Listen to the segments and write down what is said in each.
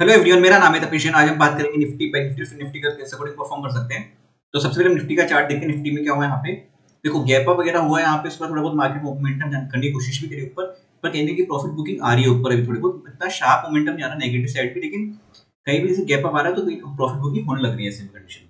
Hello everyone, मेरा नाम है तपीशन। आज हम बात करेंगे निफ्टी, बैंक निफ्टी, फिर निफ्टी का कैसे अकॉर्डिंग परफॉर्म कर सकते हैं। तो सबसे पहले निफ्टी का चार्ट देखते हैं। निफ्टी में क्या हुआ है यहाँ पे, देखो गैप अप वगैरह हुआ है यहाँ पे। इस पर थोड़ा बहुत मार्केट मोमेंटम करने की कोशिश भी करी ऊपर, पर कहने की प्रॉफिट बुकिंग आ रही है ऊपर। अभी थोड़ी बहुत इतना शार्प मोमेंटम नहीं आ रहा नेगेटिव साइड पे, लेकिन कहीं भी जैसे गैप अप आ रहा है तो प्रॉफिट बुकिंग होने लग रही है ऐसे कंडीशन।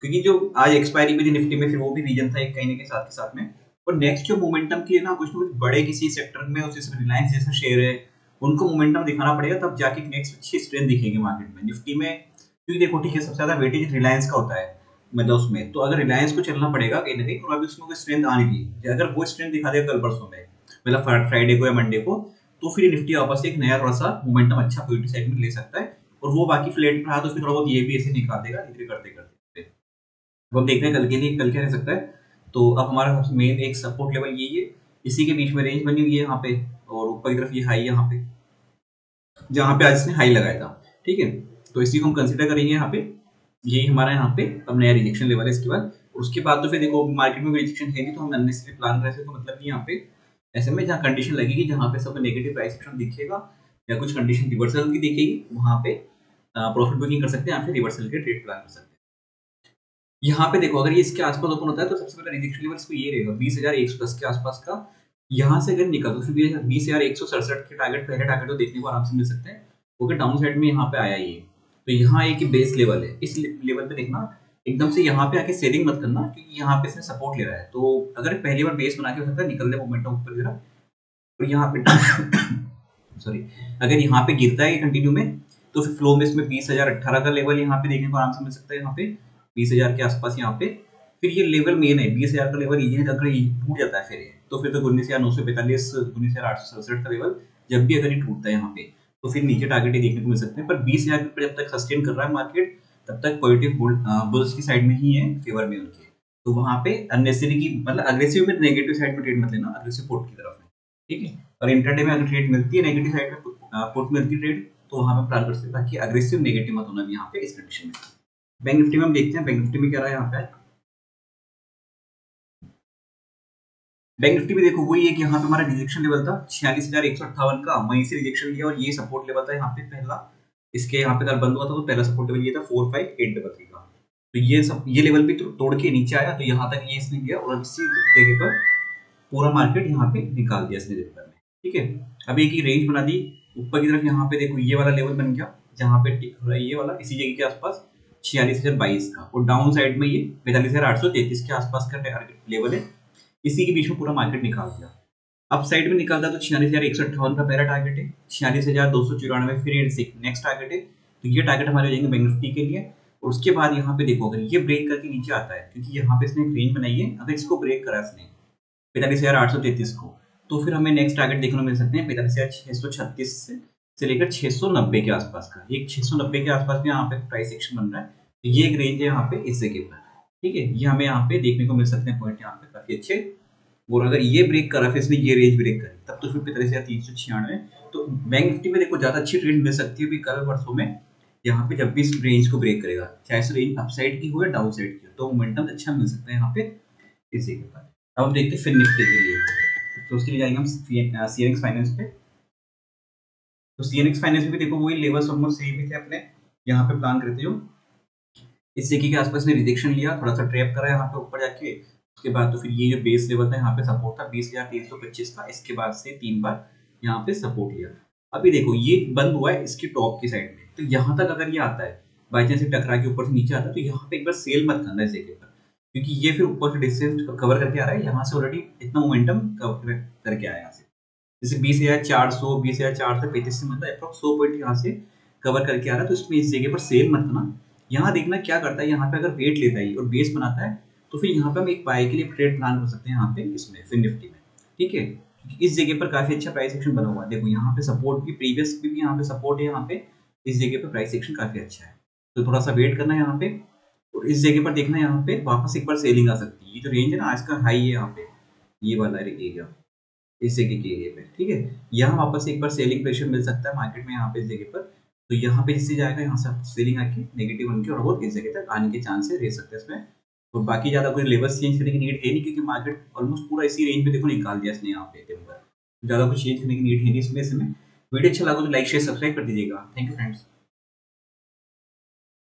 क्योंकि जो आज एक्सपायरी भी थी निफ्टी में, फिर वो भी रीजन था एक कहीं के साथ में। और नेक्स्ट जो मोमेंटम की है ना, कुछ बड़े किसी सेक्टर में, उस रिलायंस जैसा शेयर है, उनको मोमेंटम दिखाना पड़ेगा, तब जाके नेक्स्ट अच्छी स्ट्रेंथ दिखेगी मार्केट में। निफ्टी में क्योंकि देखो ठीक है, सबसे ज्यादा वेटेज रिलायंस का होता है, मतलब उसमें तो अगर रिलायंस को चलना पड़ेगा कहीं ना कहीं, और अभी उसमें कोई स्ट्रेंथ आने की, अगर वो स्ट्रेंथ दिखा देगा कल परसों में, मतलब फ्राइडे को या मंडे को, तो फिर निफ्टी वापस से एक नया थोड़ा सा मोमेंटम अच्छा पॉजिटिव साइड में ले सकता है। और वो बाकी फ्लैट रहा तो फिर थोड़ा बहुत ये भी ऐसे निकाल देगा इधर करते करते। अब हम देखते हैं कल के लिए कल क्या रह सकता है। तो अब हमारा सबसे मेन एक सपोर्ट लेवल यही है, इसी के बीच में रेंज बनी हुई है यहाँ पे, और ऊपर की तरफ ये हाई यहाँ पे, जहाँ पे आज इसने हाई लगाया था। ठीक है, तो इसी को हम कंसीडर करेंगे यहाँ पे। यही हमारा यहाँ पे अब नया रिजेक्शन लेवल है इसके बाद। और उसके बाद तो फिर देखो मार्केट में रिजेक्शन है नहीं, तो हम अननेसेसरी प्लान कर रहे थे, तो मतलब कि यहाँ पे ऐसे में जहाँ कंडीशन लगेगी, जहाँ पे सब नेगेटिव प्राइस एक्शन दिखेगा या कुछ कंडीशन रिवर्सल की दिखेगी, वहाँ पे प्रॉफिट बुकिंग कर सकते हैं या फिर रिवर्सल के ट्रेड प्लान कर सकते हैं। यहाँ पे देखो, अगर ये इसके आसपास ओपन होता है तो सबसे पहले रिजेक्शन लेवल इसको ये रहेगा 20,110 के आसपास का। यहाँ से अगर निकल तो फिर 20,167 के टारगेट, पहले टारगेट तो देखने को आराम से मिल सकते हैं। ओके, डाउन साइड में यहाँ पे आया ये, तो यहाँ एक बेस लेवल है, इस लेवल पे देखना एकदम से यहाँ पे आके सेलिंग मत करना, क्योंकि यहाँ पे इसने सपोर्ट ले रहा है। तो अगर पहली बार बेस बना के हो सकता है निकलने मोमेंटम ऊपर गिरा, और यहाँ पे सॉरी, अगर यहाँ पे गिरता है कंटिन्यू में, तो फिर फ्लो में इसमें 20,018 का लेवल यहाँ पे देखने को आराम से मिल सकता है। यहाँ पे 20,000 के आसपास यहाँ पे फिर ये लेवल मेन है 20,000 का लेवल। ये अगर ये टूट जाता है फिर ये, तो फिर तो 19,945 19,867 का लेवल जब भी अगर ये टूटता है यहाँ पे, तो फिर नीचे टारगेट देखने को मिल सकते हैं। पर 20,000 के ऊपर जब तक सस्टेन कर रहा है मार्केट, तब तक पॉजिटिव बुल्स की साइड में ही है, फेवर में उनके। तो वहां पे अननेसेसरी की मतलब अग्रेसिव में नेगेटिव साइड में ट्रेड मत लेना, अग्रेसिव पोर्ट की तरफ है। ठीक है, और इंट्राडे में अगर ट्रेड मिलती है नेगेटिव साइड में, पुट मिलती है ट्रेड, तो वहां पे प्लान कर सकते हैं, ताकि अग्रेसिव नेगेटिव मत होना भी यहाँ पे इस कंडीशन में। बैंक निफ्टी में हम देखते हैं बैंक निफ्टी में क्या रहा है यहाँ पे। बैंक निफ्टी में देखो वही है कि यहाँ पे हमारा रिजेक्शन लेवल था 46,158 का, वहीं से रिजेक्शन लिया, और ये सपोर्ट लेवल था यहाँ पे पहला। इसके यहाँ पे कल बंद हुआ था, तो पहला सपोर्ट लेवल ये था 45,833 का। तो ये सब ये लेवल भी तोड़ के नीचे आया, तो यहाँ तक ये इसने लिया, और इसी जगह पर पूरा मार्केट यहाँ पे निकाल दिया इसने जगह में। ठीक है, अब एक ही रेंज बना दी ऊपर की तरफ। यहाँ पे देखो ये वाला लेवल बन गया, जहाँ पे टिक हो रहा है ये वाला, इसी जगह के आसपास 46,022 का, और डाउन साइड में ये 45,833 के आसपास का लेवल है। इसी के बीच में पूरा मार्केट निकाल दिया। अप साइड में निकलता तो 46,158 का पहला टारगेट है, 46,294 फिर नेक्स्ट टारगेट है। तो ये टारगेट हमारे हो जाएंगे बैंक निफ्टी के लिए। और उसके बाद यहाँ पे देखो, अगर ये ब्रेक करके नीचे आता है, क्योंकि यहाँ पे इसने एक रेंज बनाई है, अगर इसको ब्रेक करा इसने 45,833 को, तो फिर हमें नेक्स्ट टारगेट देखने को मिल सकते हैं 45,636 से लेकर 690 के आसपास का। एक 690 के आसपास में यहाँ पे प्राइस एक्शन बन रहा है, तो ये एक रेंज है यहाँ पे इस जगह पर। ठीक है, ये हमें यहाँ पे देखने को मिल सकते हैं पॉइंट यहाँ पे काफी अच्छे। और अगर ये ब्रेक करा, फिर इसने ये रेंज ब्रेक करी, तब तो फिर 45,396। तो बैंक निफ्टी में देखो ज्यादा अच्छी ट्रेंड मिल सकती है अभी कल परसों में, यहाँ पे जब भी इस रेंज को ब्रेक करेगा, चाहे इस रेंज अपसाइड की हो या डाउन साइड की हो, तो मोमेंटम अच्छा मिल सकता है यहाँ पे इस जगह पर। अब हम देखते हैं फिर निफ्टी के लिए, तो उसके लिए जाएंगे हम सीएनएक्स फाइनेंस पे। तो सीएनएक्स फाइनेंस में भी देखो वही लेवल्स ऑलमोस्ट सेम ही थे अपने, यहाँ पे प्लान करते हो इस जगह के आसपास ने रिजेक्शन लिया, थोड़ा सा ट्रैप करा यहाँ पे ऊपर जाके। उसके बाद तो फिर ये जो बेस लेवल था यहाँ पे सपोर्ट था 20,325 का, इसके बाद से 3 बार यहाँ पे सपोर्ट लिया। अभी देखो ये बंद हुआ है इसकी टॉप की साइड में, तो यहाँ तक अगर ये आता है बाई चांस टकरा के ऊपर से नीचे आता है, तो यहाँ पे एक बार सेल मत करना इस जगह पर, क्योंकि ये फिर ऊपर से डिस्टेंस कवर करके आ रहा है, यहाँ से ऑलरेडी इतना मोमेंटम कवर करके आया यहाँ से। जैसे 20,400 20,435 से मतलब अप्रोक्स 100 पॉइंट यहाँ से कवर करके आ रहा है, तो इसमें इस जगह पर सेल मत करना। यहाँ देखना क्या करता है, यहाँ पे अगर वेट लेता है और बेस बनाता है, तो फिर यहाँ पे हम एक बाय के लिए ट्रेड प्लान कर सकते हैं यहाँ पे इसमें फिर निफ्टी में। ठीक है, क्योंकि इस जगह पर काफी अच्छा प्राइस एक्शन बना हुआ है। देखो यहाँ पे सपोर्ट भी प्रीवियस भी यहाँ पे सपोर्ट है, यहाँ पे इस जगह पे प्राइस एक्शन काफी अच्छा है, तो थोड़ा सा वेट करना है यहाँ पे। और इस जगह पर देखना है यहाँ पे वापस एक बार सेलिंग आ सकती है। ये जो रेंज है ना आज का हाई है यहाँ पे, ये वाला एरिया इस जगह के एरिया पे। ठीक है, यहाँ वापस एक बार सेलिंग प्रेशर मिल सकता है मार्केट में यहाँ पे इस जगह पर, तो यहाँ पे जिससे जाएगा यहाँ से सेलिंग आके नेगेटिव बन के और बहुत इस जगह तक आने के चांसेस रह सकते हैं इसमें। और बाकी ज्यादा कोई लेवल्स चेंज करने की नीड है नहीं, क्योंकि मार्केट ऑलमोस्ट पूरा इसी रेंज पे देखो निकाल दिया इसने यहाँ पे टेम्पर, ज्यादा कुछ चेंज करने की नीड है नहीं इसमें। वीडियो अच्छा लगा तो लाइक शेयर सब्सक्राइब कर दीजिएगा। Thank you friends.